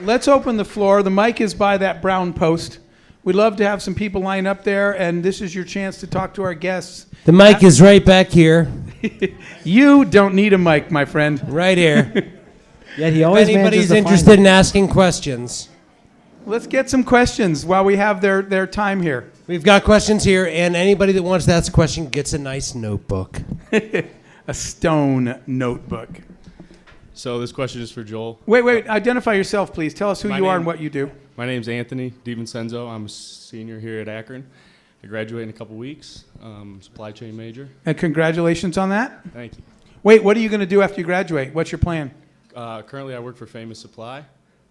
Let's open the floor. The mic is by that brown post. We'd love to have some people line up there, and this is your chance to talk to our guests. The mic is right back here. You don't need a mic, my friend. Right here. Yet he always If anybody's manages to interested find in asking questions. Let's get some questions while we have their time here. We've got questions here, and anybody that wants to ask a question gets a nice notebook. A stone notebook. So this question is for Joel. Wait. Identify yourself, please. Tell us who you are and what you do. My name's Anthony DiVincenzo. I'm a senior here at Akron. I graduate in a couple weeks. Supply chain major. And congratulations on that. Thank you. Wait, what are you going to do after you graduate? What's your plan? Currently, I work for Famous Supply.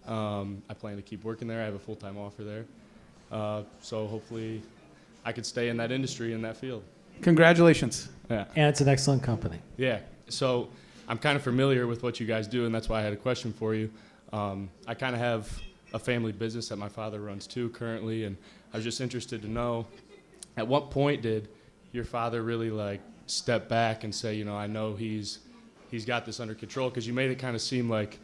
I plan to keep working there. I have a full-time offer there. So hopefully I could stay in that industry, in that field. Congratulations. Yeah. And it's an excellent company. Yeah. So I'm kind of familiar with what you guys do, and that's why I had a question for you. I kind of have a family business that my father runs too currently, and I was just interested to know, at what point did your father really like step back and say, you know, I know he's got this under control? Because you made it kind of seem like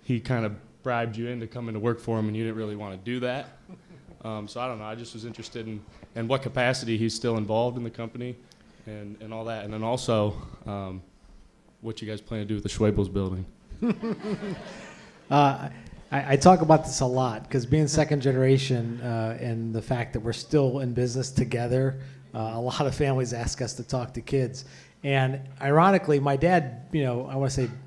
he kind of bribed you into coming to work for him, and you didn't really want to do that. So I don't know. I just was interested in what capacity he's still involved in the company and all that. And then also what you guys plan to do with the Schwabels building. I talk about this a lot because being second generation and the fact that we're still in business together, a lot of families ask us to talk to kids. And ironically, my dad, you know,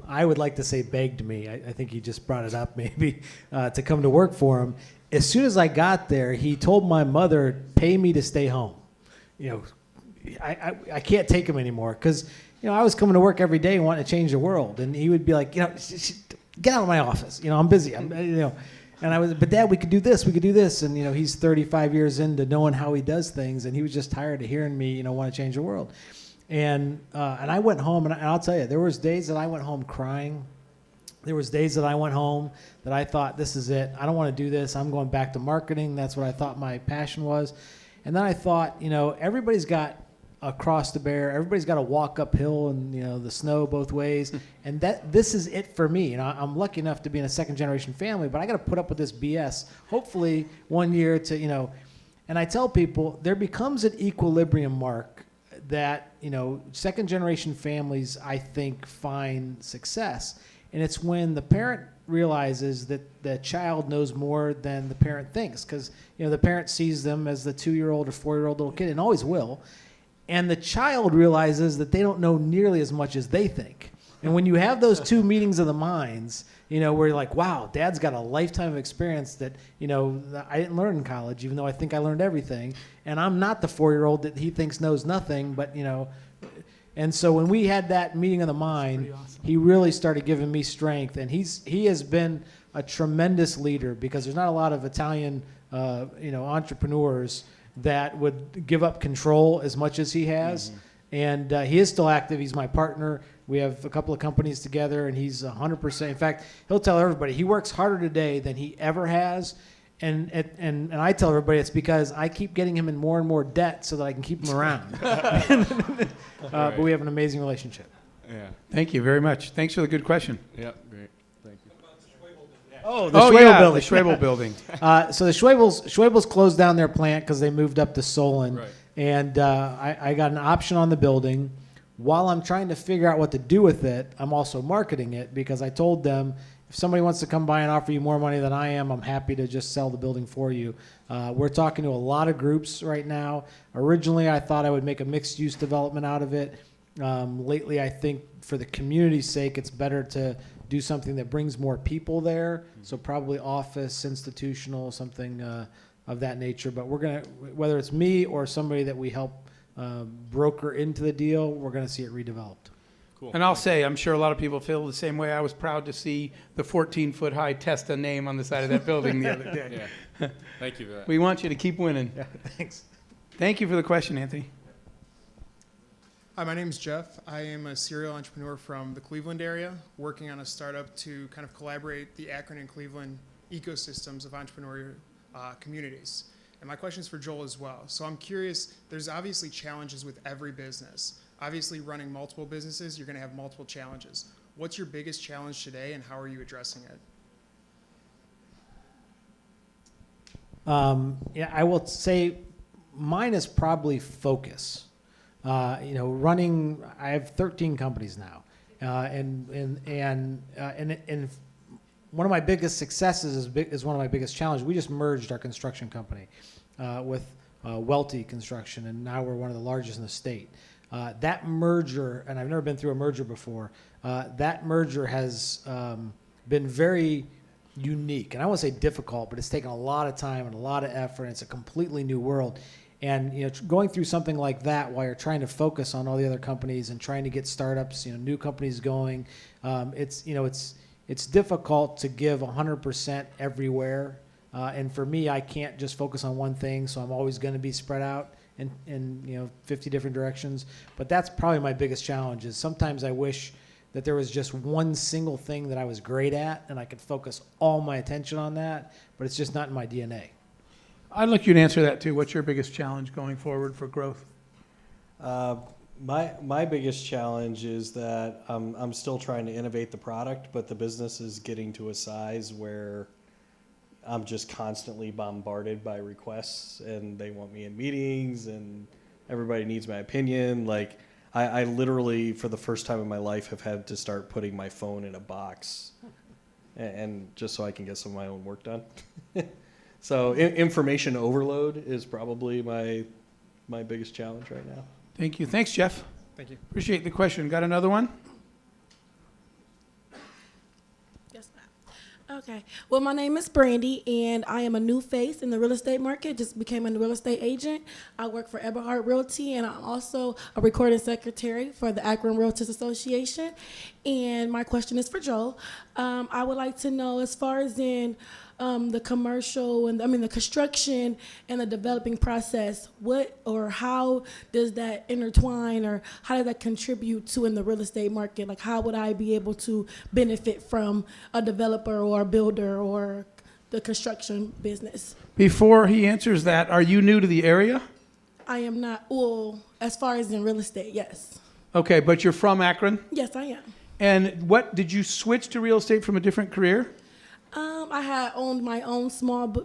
I would like to say begged me. I think he just brought it up maybe to come to work for him. As soon as I got there, he told my mother, pay me to stay home. You know, I can't take him anymore because, you know, I was coming to work every day and wanting to change the world. And he would be like, you know, get out of my office. You know, I'm busy. But Dad, we could do this. And, you know, he's 35 years into knowing how he does things. And he was just tired of hearing me, you know, want to change the world. And I went home, and I'll tell you, there was days that I went home crying. There was days that I went home that I thought, this is it. I don't want to do this. I'm going back to marketing. That's what I thought my passion was. And then I thought, you know, everybody's got a cross to bear. Everybody's got to walk uphill and, you know, the snow both ways. And this is it for me. You know, I'm lucky enough to be in a second generation family, but I got to put up with this BS. Hopefully one year to, you know, and I tell people there becomes an equilibrium mark that, you know, second generation families, I think, find success. And it's when the parent realizes that the child knows more than the parent thinks, because, you know, the parent sees them as the 2-year-old or 4-year-old little kid and always will. And the child realizes that they don't know nearly as much as they think. And when you have those two meetings of the minds, you know, where you're like, wow, Dad's got a lifetime of experience that, you know, I didn't learn in college, even though I think I learned everything. And I'm not the 4-year-old that he thinks knows nothing, but, you know. And so when we had that meeting of the mind, awesome. He really started giving me strength. And he has been a tremendous leader, because there's not a lot of Italian, you know, entrepreneurs that would give up control as much as he has. Mm-hmm. And he is still active. He's my partner. We have a couple of companies together, and he's 100%. In fact, he'll tell everybody he works harder today than he ever has. And I tell everybody it's because I keep getting him in more and more debt so that I can keep him around. But we have an amazing relationship. Yeah. Thank you very much. Thanks for the good question. Yeah, great. Thank you. Oh, the Schwabel building. The Schwabel building. So the Schwabels closed down their plant because they moved up to Solon. Right. And I got an option on the building. While I'm trying to figure out what to do with it, I'm also marketing it, because I told them, if somebody wants to come by and offer you more money than I am, I'm happy to just sell the building for you. We're talking to a lot of groups right now. Originally, I thought I would make a mixed-use development out of it. Lately, I think for the community's sake, it's better to do something that brings more people there. So probably office, institutional, something of that nature. But we're going to, whether it's me or somebody that we help broker into the deal, we're going to see it redeveloped. Cool. And I'll say, I'm sure a lot of people feel the same way. I was proud to see the 14-foot-high Testa name on the side of that building the other day. Yeah. Thank you for that. We want you to keep winning. Yeah, thanks. Thank you for the question, Anthony. Hi, my name's Jeff. I am a serial entrepreneur from the Cleveland area, working on a startup to kind of collaborate the Akron and Cleveland ecosystems of entrepreneurial communities. And my question is for Joel as well. So I'm curious, there's obviously challenges with every business. Obviously, running multiple businesses, you're going to have multiple challenges. What's your biggest challenge today, and how are you addressing it? Yeah, I will say mine is probably focus. Running, I have 13 companies now. And one of my biggest successes is one of my biggest challenges. We just merged our construction company with Welty Construction, and now we're one of the largest in the state. That merger, and I've never been through a merger before, that merger has been very unique. And I won't say difficult, but it's taken a lot of time and a lot of effort, and it's a completely new world. And going through something like that while you're trying to focus on all the other companies and trying to get startups, new companies going, it's difficult to give 100% everywhere. And for me, I can't just focus on one thing, so I'm always going to be spread out in 50 different directions. But that's probably my biggest challenge. Is sometimes I wish that there was just one single thing that I was great at, and I could focus all my attention on that. But it's just not in my DNA. I'd like you to answer that too. What's your biggest challenge going forward for growth? My biggest challenge is that I'm still trying to innovate the product, but the business is getting to a size where I'm just constantly bombarded by requests, and they want me in meetings, and everybody needs my opinion. Like I literally, for the first time in my life, have had to start putting my phone in a box, and just so I can get some of my own work done. So information overload is probably my biggest challenge right now. Thank you. Thanks, Jeff. Thank you. Appreciate the question. Got another one? Yes, ma'am. Okay. Well, my name is Brandy, and I am a new face in the real estate market. Just became a real estate agent. I work for Eberhard Realty, and I'm also a recording secretary for the Akron Realtors Association. And my question is for Joel. I would like to know, as far as in the commercial and the construction and the developing process, what or how does that intertwine, or how does that contribute to in the real estate market? Like, how would I be able to benefit from a developer or a builder or the construction business? Before he answers that, are you new to the area? I am not. Well, as far as in real estate, yes. Okay, but you're from Akron? Yes, I am. And what, did you switch to real estate from a different career? I had owned my own small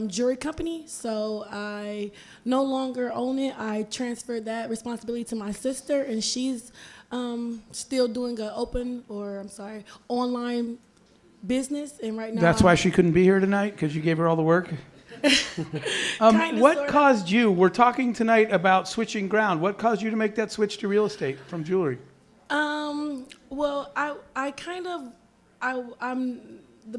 jewelry company, so I no longer own it. I transferred that responsibility to my sister, and she's still doing online business. And right now, That's why she couldn't be here tonight, because you gave her all the work? Kinda, What sorta. caused you, we're talking tonight about switching ground, what caused you to make that switch to real estate from jewelry? Well,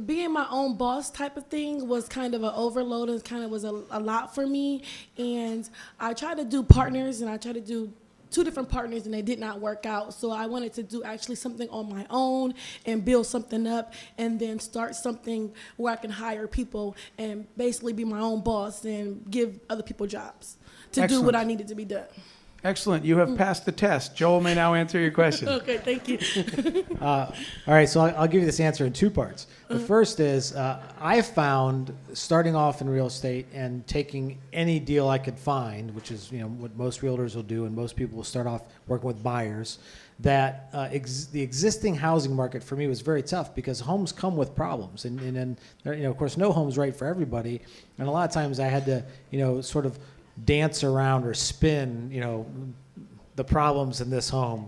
being my own boss type of thing was kind of an overload, and kind of was a lot for me. And I tried to do partners, and I tried to do 2 different partners, and they did not work out. So I wanted to do actually something on my own and build something up, and then start something where I can hire people and basically be my own boss and give other people jobs to do what Excellent. I needed to be done. Excellent, you have passed the test. Joel may now answer your question. Okay, thank you. All right, so I'll give you this answer in 2 parts. The first is I found, starting off in real estate and taking any deal I could find, which is what most realtors will do, and most people will start off working with buyers, that the existing housing market for me was very tough, because homes come with problems, and of course no home's right for everybody, and a lot of times I had to sort of dance around or spin, the problems in this home.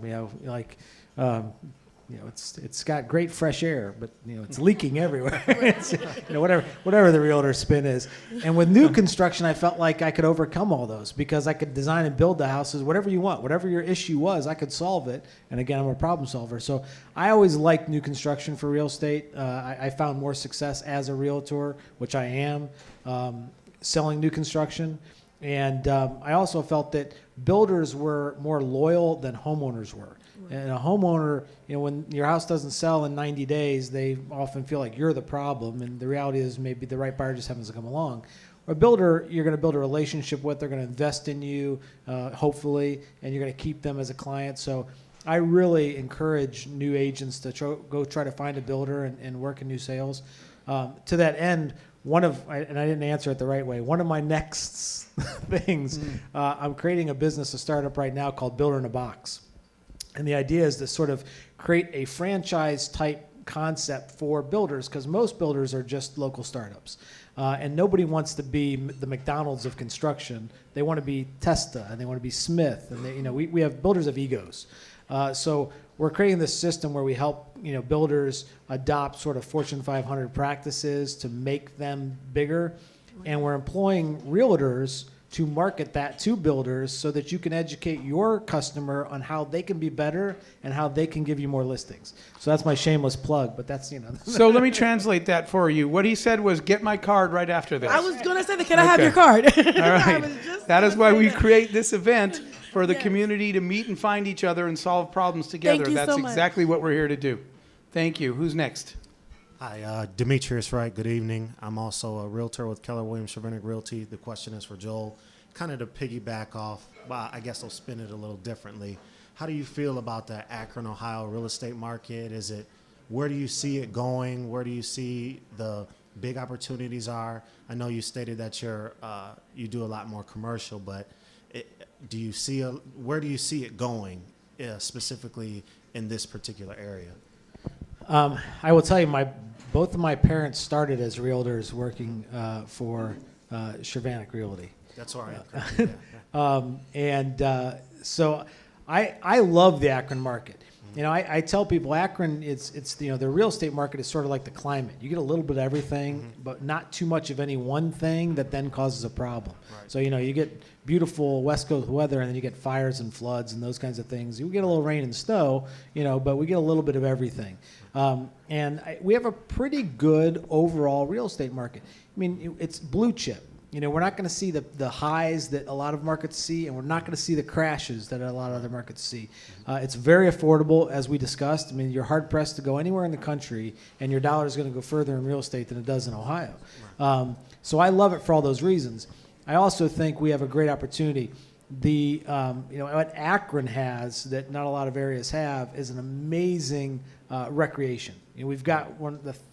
It's got great fresh air, but it's leaking everywhere. It's, whatever the realtor spin is. And with new construction, I felt like I could overcome all those, because I could design and build the houses whatever you want, whatever your issue was, I could solve it. And again, I'm a problem solver, so I always liked new construction for real estate. I found more success as a realtor, which I am, selling new construction. And I also felt that builders were more loyal than homeowners were. And a homeowner, when your house doesn't sell in 90 days, they often feel like you're the problem. And the reality is maybe the right buyer just happens to come along. Or a builder, you're going to build a relationship with. They're going to invest in you, hopefully, and you're going to keep them as a client. So I really encourage new agents to go try to find a builder and work in new sales. To that end, and I didn't answer it the right way, one of my next things, I'm creating a business, a startup right now called Builder in a Box. And the idea is to sort of create a franchise type concept for builders because most builders are just local startups. And nobody wants to be the McDonald's of construction. They want to be Testa and they want to be Smith. And they, we have builders of egos. So we're creating this system where we help builders adopt sort of Fortune 500 practices to make them bigger. And we're employing realtors to market that to builders so that you can educate your customer on how they can be better and how they can give you more listings. So that's my shameless plug, but that's, So let me translate that for you. What he said was, get my card right after this. I was going to say that. Can I have Okay. your card? All I right. was just That is gonna why say we that. create this event for the Yes. community to meet and find each other and solve problems together. you That's so much. exactly what we're here to do. Thank you. Who's next? Hi, Demetrius Wright. Good evening. I'm also a realtor with Keller Williams Cervinic Realty. The question is for Joel. Kind of to piggyback off, well, I guess I'll spin it a little differently. How do you feel about the Akron, Ohio real estate market? Where do you see it going? Where do you see the big opportunities are? I know you stated that you do a lot more commercial, but where do you see it going specifically in this particular area? I will tell you, both of my parents started as realtors working for Cervanic Realty. That's all right. So I love the Akron market. I tell people Akron, it's the real estate market is sort of like the climate. You get a little bit of everything, but not too much of any one thing that then causes a problem. Right. So you get beautiful West Coast weather, and then you get fires and floods and those kinds of things. You get a little rain and snow, but we get a little bit of everything. We have a pretty good overall real estate market. I mean, it's blue chip. We're not going to see the highs that a lot of markets see, and we're not going to see the crashes that a lot of other markets see. It's very affordable, as we discussed. I mean, you're hard-pressed to go anywhere in the country, and your dollar is going to go further in real estate than it does in Ohio. So I love it for all those reasons. I also think we have a great opportunity. What Akron has that not a lot of areas have is an amazing recreation. We've got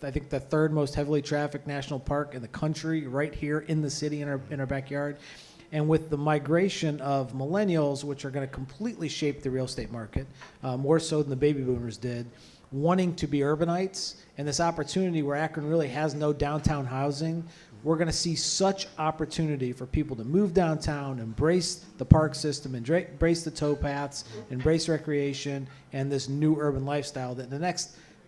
I think the third most heavily trafficked national park in the country right here in the city in our backyard. And with the migration of millennials, which are going to completely shape the real estate market, more so than the baby boomers did, wanting to be urbanites, and this opportunity where Akron really has no downtown housing, we're going to see such opportunity for people to move downtown, embrace the park system, embrace the towpaths, embrace recreation, and this new urban lifestyle that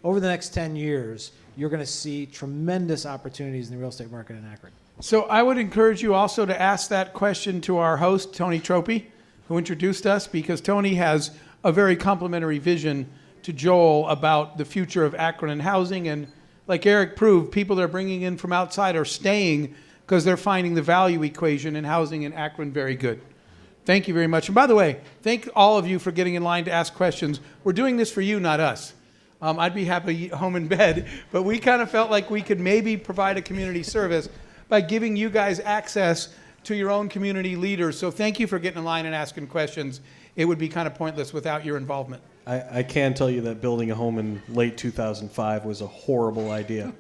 over the next 10 years, you're going to see tremendous opportunities in the real estate market in Akron. So I would encourage you also to ask that question to our host, Tony Tropy, who introduced us, because Tony has a very complimentary vision to Joel about the future of Akron and housing. And like Eric proved, people they're bringing in from outside are staying because they're finding the value equation in housing in Akron very good. Thank you very much. And by the way, thank all of you for getting in line to ask questions. We're doing this for you, not us. I'd be happy home in bed, but we kind of felt like we could maybe provide a community service by giving you guys access to your own community leaders. So thank you for getting in line and asking questions. It would be kind of pointless without your involvement. I can tell you that building a home in late 2005 was a horrible idea.